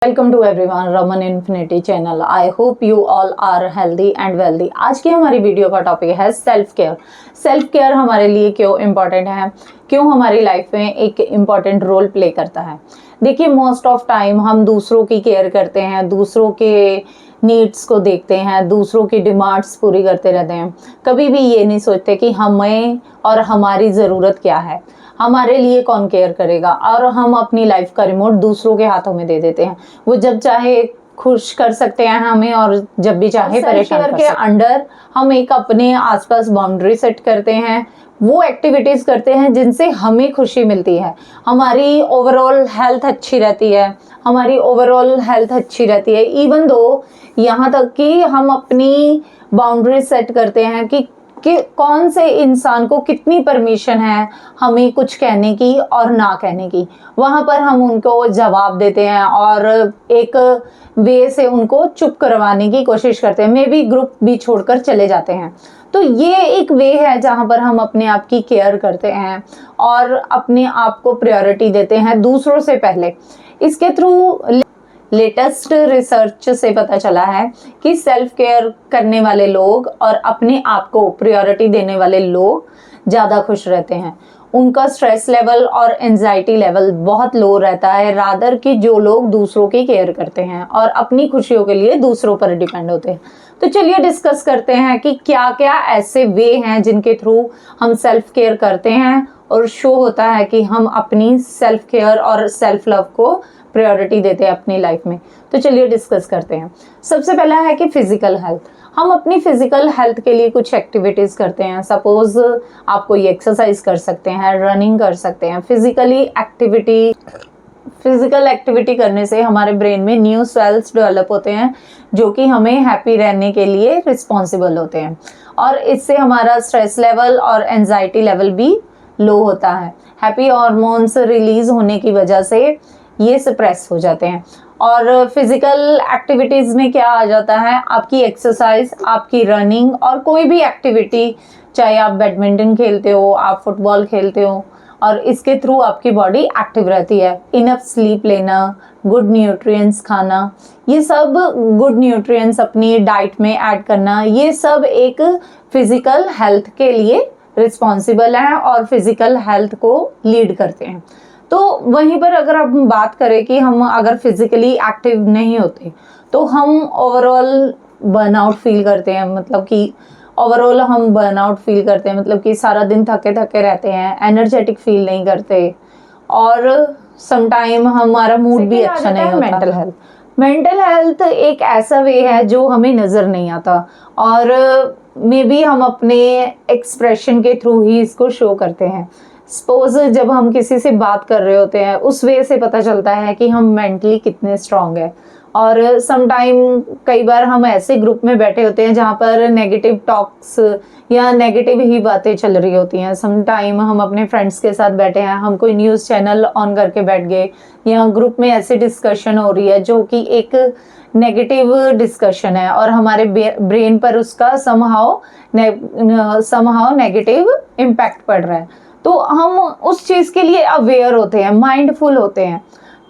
Welcome to everyone Raman infinity channel. I hope you all are healthy and wealthy. आज की हमारी video का topic है सेल्फ केयर। सेल्फ केयर हमारे लिए क्यों इम्पॉर्टेंट है, क्यों हमारी लाइफ में एक इम्पॉर्टेंट रोल प्ले करता है। देखिए, मोस्ट ऑफ टाइम हम दूसरों की केयर करते हैं, दूसरों के नीड्स को देखते हैं, दूसरों की डिमांड्स पूरी करते रहते हैं। कभी भी ये नहीं सोचते कि हमें और हमारी ज़रूरत क्या है, हमारे लिए कौन केयर करेगा, और हम अपनी लाइफ का रिमोट दूसरों के हाथों में दे देते हैं। वो जब चाहे खुश कर सकते हैं हमें और जब भी चाहे परेशान कर सकते हैं। अंडर हम एक अपने आसपास बाउंड्री सेट करते हैं, वो एक्टिविटीज़ करते हैं जिनसे हमें खुशी मिलती है, हमारी ओवरऑल हेल्थ अच्छी रहती है, हमारी ओवरऑल हेल्थ अच्छी रहती है। इवन दो यहाँ तक कि हम अपनी बाउंड्री सेट करते हैं कि कौन से इंसान को कितनी परमिशन है हमें कुछ कहने की और ना कहने की। वहाँ पर हम उनको जवाब देते हैं और एक वे से उनको चुप करवाने की कोशिश करते हैं, मे बी ग्रुप भी छोड़कर चले जाते हैं। तो ये एक वे है जहाँ पर हम अपने आप की केयर करते हैं और अपने आप को प्रायोरिटी देते हैं दूसरों से पहले। इसके थ्रू लेटेस्ट रिसर्च से पता चला है कि सेल्फ केयर करने वाले लोग और अपने आप को प्रायोरिटी देने वाले लोग ज़्यादा खुश रहते हैं। उनका स्ट्रेस लेवल और एंजाइटी लेवल बहुत लो रहता है, रादर कि जो लोग दूसरों की केयर करते हैं और अपनी खुशियों के लिए दूसरों पर डिपेंड होते हैं। तो चलिए डिस्कस करते हैं कि क्या क्या ऐसे वे हैं जिनके थ्रू हम सेल्फ केयर करते हैं और शो होता है कि हम अपनी सेल्फ केयर और सेल्फ लव को प्रायोरिटी देते हैं अपनी लाइफ में। तो चलिए डिस्कस करते हैं। सबसे पहला है कि फिजिकल हेल्थ। हम अपनी फिजिकल हेल्थ के लिए कुछ एक्टिविटीज़ करते हैं। सपोज आप कोई एक्सरसाइज कर सकते हैं, रनिंग कर सकते हैं। फिजिकल एक्टिविटी करने से हमारे ब्रेन में न्यू सेल्स डेवलप होते हैं जो कि हमें हैप्पी रहने के लिए रिस्पॉन्सिबल होते हैं, और इससे हमारा स्ट्रेस लेवल और एंजाइटी लेवल भी लो होता है। हैप्पी हार्मोन्स रिलीज होने की वजह से ये सप्रेस हो जाते हैं। और फिजिकल एक्टिविटीज़ में क्या आ जाता है, आपकी एक्सरसाइज, आपकी रनिंग और कोई भी एक्टिविटी, चाहे आप बैडमिंटन खेलते हो, आप फुटबॉल खेलते हो, और इसके थ्रू आपकी बॉडी एक्टिव रहती है। इनफ स्लीप लेना, गुड न्यूट्रिएंट्स खाना, ये सब गुड न्यूट्रिएंट्स अपनी डाइट में ऐड करना, ये सब एक फिजिकल हेल्थ के लिए रिस्पॉन्सिबल है और फिजिकल हेल्थ को लीड करते हैं। तो वहीं पर अगर हम बात करें कि हम अगर फिजिकली एक्टिव नहीं होते तो हम ओवरऑल बर्नआउट फील करते हैं, मतलब कि ओवरऑल हम बर्नआउट फील करते हैं, मतलब कि सारा दिन थके थके रहते हैं, एनर्जेटिक फील नहीं करते, और समटाइम हमारा मूड भी अच्छा नहीं होता। मेंटल हेल्थ एक ऐसा वे है जो हमें नज़र नहीं आता, और मे बी हम अपने एक्सप्रेशन के थ्रू ही इसको शो करते हैं। सपोज जब हम किसी से बात कर रहे होते हैं, उस वे से पता चलता है कि हम मेंटली कितने स्ट्रांग है। और समटाइम कई बार हम ऐसे ग्रुप में बैठे होते हैं जहाँ पर नेगेटिव टॉक्स या नेगेटिव ही बातें चल रही होती हैं। समटाइम हम अपने फ्रेंड्स के साथ बैठे हैं, हम कोई न्यूज़ चैनल ऑन करके बैठ गए, या ग्रुप में ऐसी डिस्कशन हो रही है जो कि एक नेगेटिव डिस्कशन है और हमारे ब्रेन पर उसका समहाउ नेगेटिव इम्पैक्ट पड़ रहा है। तो हम उस चीज़ के लिए अवेयर होते हैं, माइंडफुल होते हैं।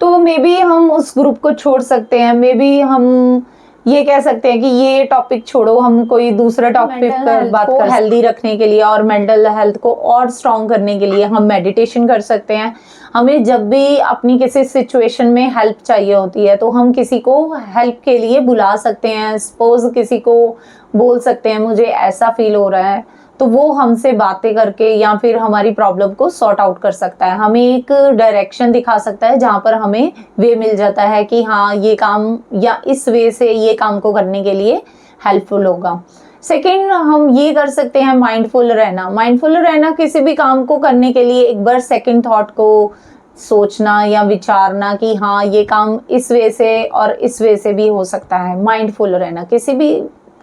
तो मे बी हम उस ग्रुप को छोड़ सकते हैं, मे बी हम ये कह सकते हैं कि ये टॉपिक छोड़ो, हम कोई दूसरा टॉपिक पर बात कर। हेल्दी रखने के लिए और मेंटल हेल्थ को और स्ट्रॉन्ग करने के लिए हम मेडिटेशन कर सकते हैं। हमें जब भी अपनी किसी सिचुएशन में हेल्प चाहिए होती है तो हम किसी को हेल्प के लिए बुला सकते हैं। सपोज किसी को बोल सकते हैं मुझे ऐसा फील हो रहा है, तो वो हमसे बातें करके या फिर हमारी प्रॉब्लम को सॉर्ट आउट कर सकता है, हमें एक डायरेक्शन दिखा सकता है जहाँ पर हमें वे मिल जाता है कि हाँ ये काम या इस वे से ये काम को करने के लिए हेल्पफुल होगा। सेकंड, हम ये कर सकते हैं माइंडफुल रहना। माइंडफुल रहना किसी भी काम को करने के लिए एक बार सेकंड थॉट को सोचना या विचारना कि हाँ ये काम इस वे से और इस वे से भी हो सकता है। माइंडफुल रहना, किसी भी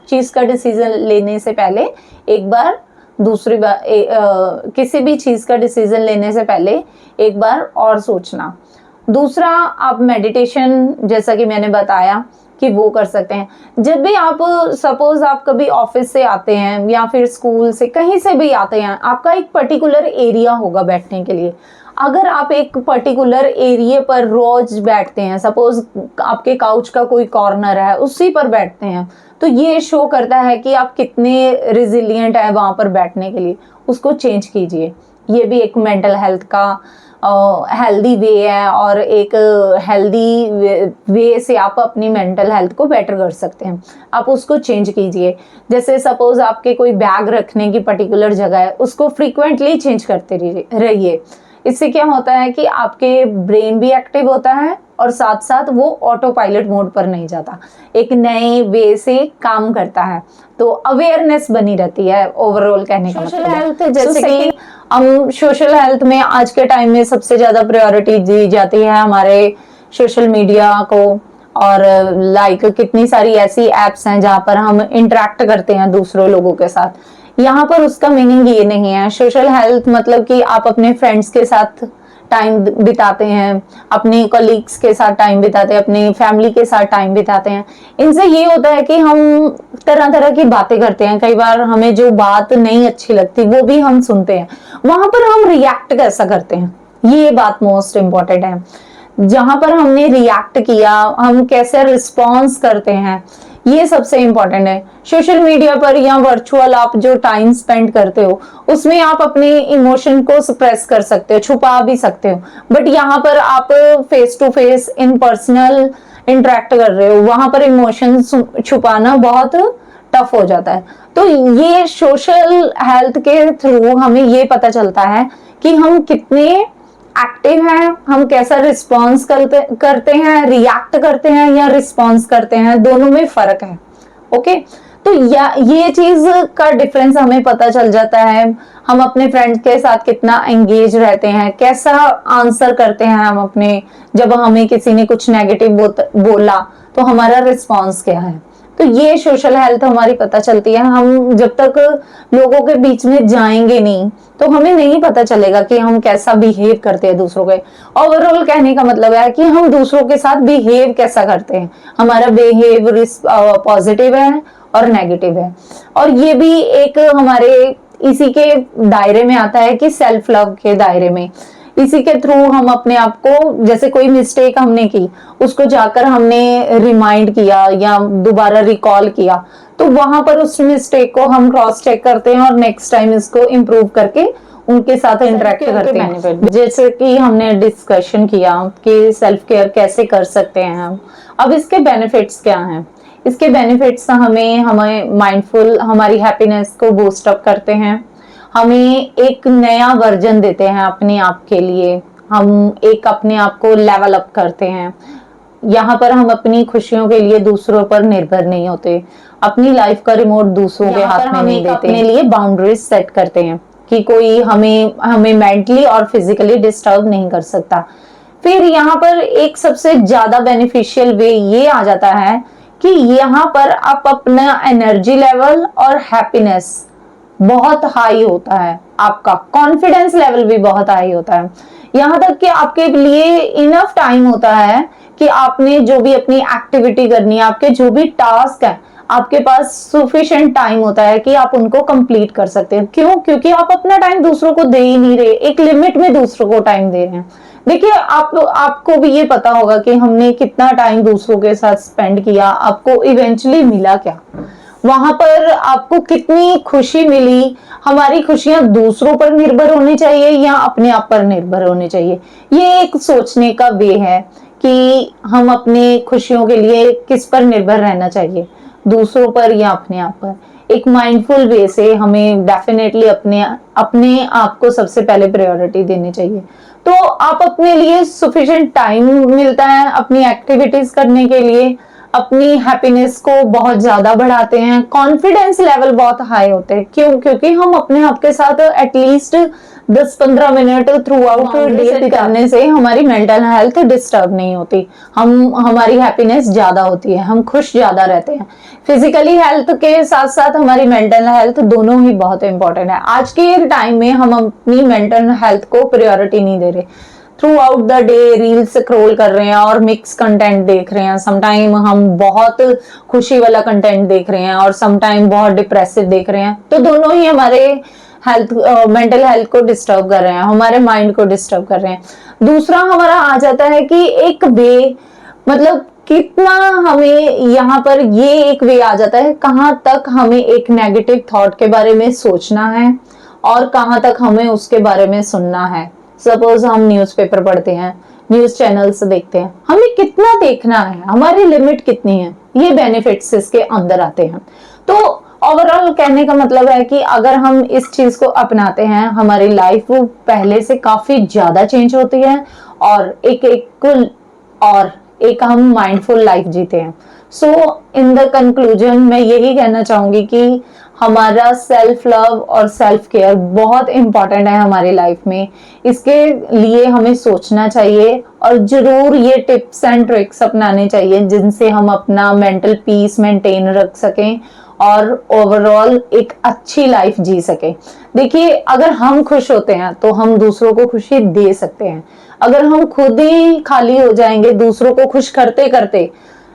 चीज़ का डिसीजन लेने से पहले एक बार किसी भी चीज़ का डिसीजन लेने से पहले एक बार और सोचना। दूसरा, आप मेडिटेशन, जैसा कि मैंने बताया कि वो कर सकते हैं। जब भी आप सपोज आप कभी ऑफिस से आते हैं या फिर स्कूल से कहीं से भी आते हैं, आपका एक पर्टिकुलर एरिया होगा बैठने के लिए। अगर आप एक पर्टिकुलर एरिया पर रोज बैठते हैं, सपोज आपके काउच का कोई कॉर्नर है उसी पर बैठते हैं, तो ये शो करता है कि आप कितने रिजिलियंट है वहां पर बैठने के लिए। उसको चेंज कीजिए। ये भी एक मेंटल हेल्थ का हेल्दी वे है, और एक हेल्दी वे से आप अपनी मेंटल हेल्थ को बेटर कर सकते हैं। आप उसको चेंज कीजिए। जैसे सपोज आपके कोई बैग रखने की पर्टिकुलर जगह है, उसको फ्रीक्वेंटली चेंज करते रहिए। इससे क्या होता है कि आपके ब्रेन भी एक्टिव होता है और साथ साथ वो ऑटो पायलट मोड पर नहीं जाता, एक नए वे से काम करता है, तो अवेयरनेस बनी रहती है। ओवरऑल कहने का मतलब हेल्थ, जैसे कि हम सोशल हेल्थ में आज के टाइम में सबसे ज्यादा प्रायोरिटी दी जाती है हमारे सोशल मीडिया को, और लाइक कितनी सारी ऐसी एप्स हैं जहाँ पर हम इंटरेक्ट करते हैं दूसरों लोगों के साथ। यहाँ पर उसका मीनिंग ये नहीं है। सोशल हेल्थ मतलब कि आप अपने फ्रेंड्स के साथ टाइम बिताते हैं, अपने कलीग्स के साथ टाइम बिताते हैं, अपनी फैमिली के साथ टाइम बिताते हैं। इनसे ये होता है कि हम तरह तरह की बातें करते हैं। कई बार हमें जो बात नहीं अच्छी लगती वो भी हम सुनते हैं, वहां पर हम रिएक्ट कैसा करते हैं, ये बात मोस्ट इम्पोर्टेंट है। जहां पर हमने रिएक्ट किया, हम कैसे रिस्पॉन्स करते हैं, ये सबसे इंपॉर्टेंट है। सोशल मीडिया पर या वर्चुअल आप जो टाइम स्पेंड करते हो उसमें आप अपने इमोशन को सप्रेस कर सकते हो, छुपा भी सकते हो, बट यहाँ पर आप face to face in personal interact कर रहे हो, वहां पर इमोशन छुपाना बहुत टफ हो जाता है। तो ये सोशल हेल्थ के थ्रू हमें ये पता चलता है कि हम कितने एक्टिव हैं, हम कैसा रिस्पॉन्स करते हैं, रिएक्ट करते हैं या रिस्पॉन्स करते हैं, दोनों में फर्क है। ओके, तो ये चीज का डिफरेंस हमें पता चल जाता है। हम अपने फ्रेंड्स के साथ कितना एंगेज रहते हैं, कैसा आंसर करते हैं हम अपने, जब हमें किसी ने कुछ नेगेटिव बोला तो हमारा रिस्पॉन्स क्या है। तो ये सोशल हेल्थ हमारी पता चलती है। हम जब तक लोगों के बीच में जाएंगे नहीं तो हमें नहीं पता चलेगा कि हम कैसा बिहेव करते हैं दूसरों के। ओवरऑल कहने का मतलब है कि हम दूसरों के साथ बिहेव कैसा करते हैं, हमारा बिहेव पॉजिटिव है और नेगेटिव है। और ये भी एक हमारे इसी के दायरे में आता है कि सेल्फ लव के दायरे में, इसी के थ्रू हम अपने आप को, जैसे कोई मिस्टेक हमने की उसको जाकर हमने रिमाइंड किया या दोबारा रिकॉल किया, तो वहां पर उस मिस्टेक को हम क्रॉस चेक करते हैं और नेक्स्ट टाइम इसको इम्प्रूव करके उनके साथ इंटरेक्ट करते हैं। जैसे कि हमने डिस्कशन किया कि सेल्फ केयर कैसे कर सकते हैं हम। अब इसके बेनिफिट्स क्या हैं? इसके बेनिफिट्स हमें माइंडफुल, हमारी हैप्पीनेस को बूस्ट अप करते हैं, हमें एक नया वर्जन देते हैं अपने आप के लिए, हम एक अपने आप को लेवल अप करते हैं। यहाँ पर हम अपनी खुशियों के लिए दूसरों पर निर्भर नहीं होते, अपनी लाइफ का रिमोट दूसरों के हाथ में नहीं देते, अपने लिए बाउंड्रीज सेट करते हैं कि कोई हमें मेंटली और फिजिकली डिस्टर्ब नहीं कर सकता। फिर यहाँ पर एक सबसे ज्यादा बेनिफिशियल वे ये आ जाता है कि यहाँ पर आप अपना एनर्जी लेवल और हैप्पीनेस बहुत हाई होता है, आपका कॉन्फिडेंस लेवल भी बहुत हाई होता है। यहाँ तक कि आपके लिए इनफ टाइम होता है कि आपने जो भी अपनी एक्टिविटी करनी है, आपके जो भी टास्क है, आपके पास सफिशिएंट टाइम होता है कि आप उनको कंप्लीट कर सकते हैं। क्यों? क्योंकि आप अपना टाइम दूसरों को दे ही नहीं रहे, एक लिमिट में दूसरों को टाइम दे रहे हैं। देखिए, आपको भी ये पता होगा कि हमने कितना टाइम दूसरों के साथ स्पेंड किया, आपको इवेंचुअली मिला क्या, वहां पर आपको कितनी खुशी मिली। हमारी खुशियां दूसरों पर निर्भर होनी चाहिए या अपने आप पर निर्भर होनी चाहिए, ये एक सोचने का वे है कि हम अपने खुशियों के लिए किस पर निर्भर रहना चाहिए, दूसरों पर या अपने आप पर। एक माइंडफुल वे से हमें डेफिनेटली अपने आप को सबसे पहले प्रायोरिटी देनी चाहिए। तो आप अपने लिए सफिशिएंट टाइम मिलता है अपनी एक्टिविटीज करने के लिए, अपनी हैप्पीनेस को बहुत ज्यादा बढ़ाते हैं, कॉन्फिडेंस लेवल बहुत हाई होते हैं। क्यों? क्योंकि हम अपने आप के साथ at least 10-15 minute through out day बिताने से हमारी मेंटल हेल्थ डिस्टर्ब नहीं होती, हमारी हैप्पीनेस ज्यादा होती है, हम खुश ज्यादा रहते हैं। फिजिकली हेल्थ के साथ साथ हमारी मेंटल हेल्थ दोनों ही बहुत इंपॉर्टेंट है। आज के टाइम में हम अपनी मेंटल हेल्थ को प्रायोरिटी नहीं दे रहे, through out the day reels scroll कर रहे हैं और मिक्स कंटेंट देख रहे हैं। समटाइम हम बहुत खुशी वाला कंटेंट देख रहे हैं और समटाइम बहुत डिप्रेसिव देख रहे हैं, तो दोनों ही हमारे हेल्थ, मेंटल हेल्थ को डिस्टर्ब कर रहे हैं, हमारे माइंड को डिस्टर्ब कर रहे हैं। दूसरा हमारा आ जाता है कि एक वे, मतलब कितना हमें यहाँ पर ये एक वे आ जाता है कहाँ तक हमें एक नेगेटिव थॉट के बारे में सोचना है और कहाँ तक हमें उसके बारे में सुनना है। सपोज हम न्यूज़पेपर पढ़ते हैं, न्यूज चैनल्स देखते हैं, हमें कितना देखना है, हमारी लिमिट कितनी है, ये बेनिफिट्स इसके अंदर आते हैं। तो ओवरऑल कहने का मतलब है कि अगर हम इस चीज को अपनाते हैं, हमारी लाइफ पहले से काफी ज्यादा चेंज होती है और एक हम माइंडफुल लाइफ जीते हैं। सो इन द कंक्लूजन मैं यही कहना चाहूंगी कि हमारा सेल्फ लव और सेल्फ केयर बहुत इंपॉर्टेंट है हमारी लाइफ में। इसके लिए हमें सोचना चाहिए और जरूर ये टिप्स एंड ट्रिक्स अपनाने चाहिए जिनसे हम अपना मेंटल पीस मेंटेन रख सकें और ओवरऑल एक अच्छी लाइफ जी सके। देखिए, अगर हम खुश होते हैं तो हम दूसरों को खुशी दे सकते हैं। अगर हम खुद ही खाली हो जाएंगे, दूसरों को खुश करते करते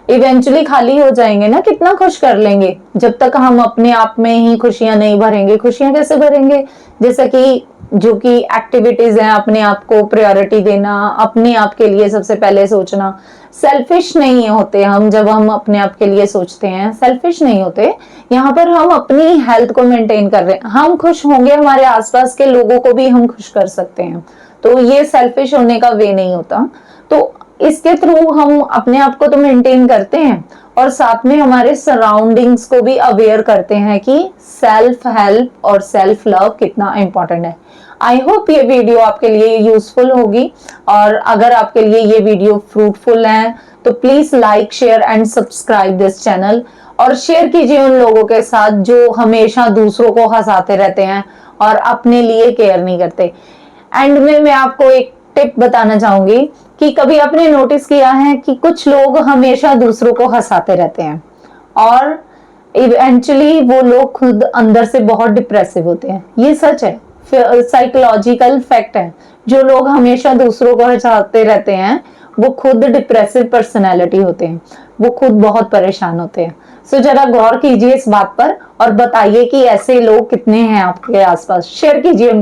इवेंचुअली खाली हो जाएंगे ना, कितना खुश कर लेंगे। जब तक हम अपने आप में ही खुशियां नहीं भरेंगे, खुशियां कैसे भरेंगे? जैसा कि जो कि एक्टिविटीज हैं, अपने आप को प्रायोरिटी देना, अपने आप के लिए सबसे पहले सोचना। सेल्फिश नहीं होते हम जब हम अपने आप के लिए सोचते हैं, सेल्फिश नहीं होते। यहाँ पर हम अपनी हेल्थ को मेंटेन कर रहे हैं, हम खुश होंगे, हमारे आसपास के लोगों को भी हम खुश कर सकते हैं। तो ये सेल्फिश होने का वे नहीं होता। तो इसके थ्रू हम अपने आप को तो मेंटेन करते हैं और साथ में हमारे सराउंडिंग्स को भी अवेयर करते हैं कि सेल्फ हेल्प और सेल्फ लव कितना इंपॉर्टेंट है। आई होप ये वीडियो आपके लिए यूजफुल होगी और अगर आपके लिए ये वीडियो फ्रूटफुल है तो please like share and subscribe this channel और शेयर कीजिए उन लोगों के साथ जो हमेशा दूसरों को हंसाते रहते हैं और अपने लिए केयर नहीं करते। एंड में मैं आपको एक टिप बताना चाहूंगी कि कभी आपने नोटिस किया है कि कुछ लोग हमेशा दूसरों को हंसाते रहते हैं और इवेंचुअली वो लोग खुद अंदर से बहुत डिप्रेसिव होते हैं। ये सच है, साइकोलॉजिकल फैक्ट है। जो लोग हमेशा दूसरों को हंसाते रहते हैं वो खुद डिप्रेसिव पर्सनैलिटी होते हैं, वो खुद बहुत परेशान होते हैं। सो जरा गौर कीजिए इस बात पर और बताइए कि ऐसे लोग कितने हैं आपके आसपास। शेयर कीजिए।